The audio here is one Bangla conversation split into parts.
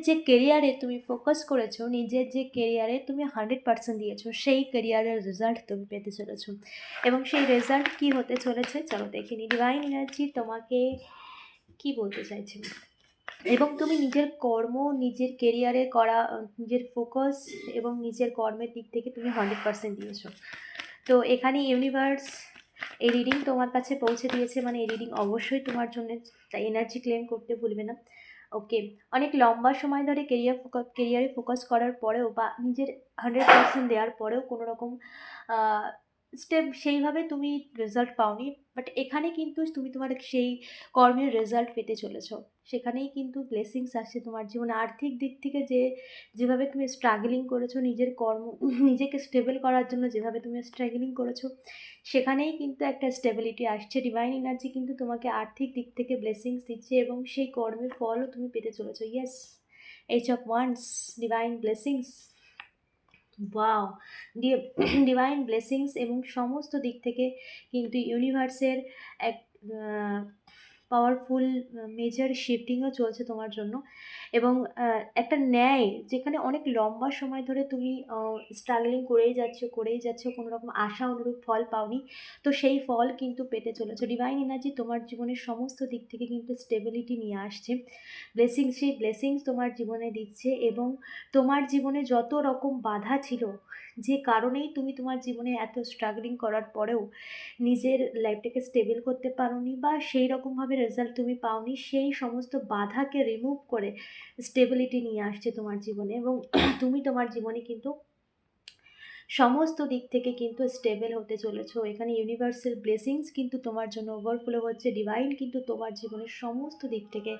যে কেরিয়ারে তুমি ফোকাস করেছো, নিজের যে কেরিয়ারে তুমি 100% দিয়েছো, সেই কেরিয়ারের রেজাল্ট তুমি পেতে চলেছো। এবং সেই রেজাল্ট কি হতে চলেছে চলো দেখে নিই। ডিভাইন এনার্জি তোমাকে কি বলতে চাইছে, এবং তুমি নিজের কর্ম, নিজের কেরিয়ারে করা নিজের ফোকাস এবং নিজের কর্মের দিক থেকে তুমি 100% দিয়েছো। তো এখানে ইউনিভার্স এই রিডিং তোমার কাছে পৌঁছে দিয়েছে, মানে এই রিডিং অবশ্যই তোমার জন্য, তাই এনার্জি ক্লেম করতে ভুলবে না। ওকে, অনেক লম্বা সময় ধরে কেরিয়ারে ফোকাস করার পরেও বা নিজের 100% দেওয়ার পরেও কোনো রকম স্টেপ সেইভাবে তুমি রেজাল্ট পাওনি, বাট এখানে কিন্তু তুমি তোমার সেই কর্মের রেজাল্ট পেতে চলেছো। সেখানেই কিন্তু ব্লেসিংস আসছে তোমার জীবনে। আর্থিক দিক থেকে যেভাবে তুমি স্ট্রাগলিং করেছো, নিজের কর্ম নিজেকে স্টেবল করার জন্য যেভাবে তুমি স্ট্রাগলিং করেছো, সেখানেই কিন্তু একটা স্টেবিলিটি আসছে। ডিভাইন এনার্জি কিন্তু তোমাকে আর্থিক দিক থেকে ব্লেসিংস দিচ্ছে এবং সেই কর্মের ফলও তুমি পেতে চলেছো। Yes, H of wands, divine blessings, wow, divine blessings এবং সমস্ত দিক থেকে কিন্তু ইউনিভার্সের এক পাওয়ারফুল মেজর শিফটিংও চলছে তোমার জন্য। এবং একটা ন্যায়, যেখানে অনেক লম্বা সময় ধরে তুমি স্ট্রাগলিং করেই যাচ্ছ, কোনো রকম আশা অনুরূপ ফল পাওনি, তো সেই ফল কিন্তু পেতে চলেছো। ডিভাইন এনার্জি তোমার জীবনের সমস্ত দিক থেকে কিন্তু স্টেবিলিটি নিয়ে আসছে, সেই ব্লেসিংস তোমার জীবনে দিচ্ছে। এবং তোমার জীবনে যত রকম বাধা ছিল, যে কারণেই তুমি তোমার জীবনে এত স্ট্রাগলিং করার পরেও নিজের লাইফটাকে স্টেবল করতে পারোনি বা সেই রকমভাবে রেজাল্ট তুমি পাওনি, সেই সমস্ত বাধাকে রিমুভ করে স্টেবিলিটি নিয়ে আসছে তোমার জীবনে। এবং তুমি তোমার জীবনে কিন্তু সমস্ত দিক থেকে কিন্তু স্টেবল হতে চলেছো। এখানে ইউনিভার্সাল ব্লেসিংস কিন্তু তোমার জন্য ওভারফ্লো হচ্ছে। ডিভাইন কিন্তু তোমার জীবনের সমস্ত দিক থেকে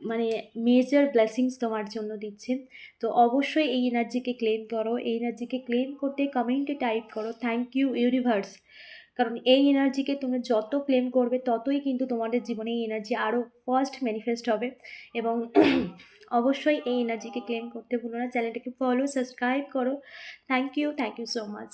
মানে মেজর ব্লেসিংস তোমার জন্য দিচ্ছে। তো অবশ্যই এই এনার্জিকে ক্লেম করো। এই এনার্জিকে ক্লেম করতে কমেন্টে টাইপ করো থ্যাংক ইউ ইউনিভার্স, কারণ এই এনার্জিকে তুমি যত ক্লেম করবে ততই কিন্তু তোমাদের জীবনে এই এনার্জি আরও ফার্স্ট ম্যানিফেস্ট হবে। এবং অবশ্যই এই এনার্জিকে ক্লেম করতে ভুলো না। চ্যানেলটাকে ফলো, সাবস্ক্রাইব করো। Thank you so much.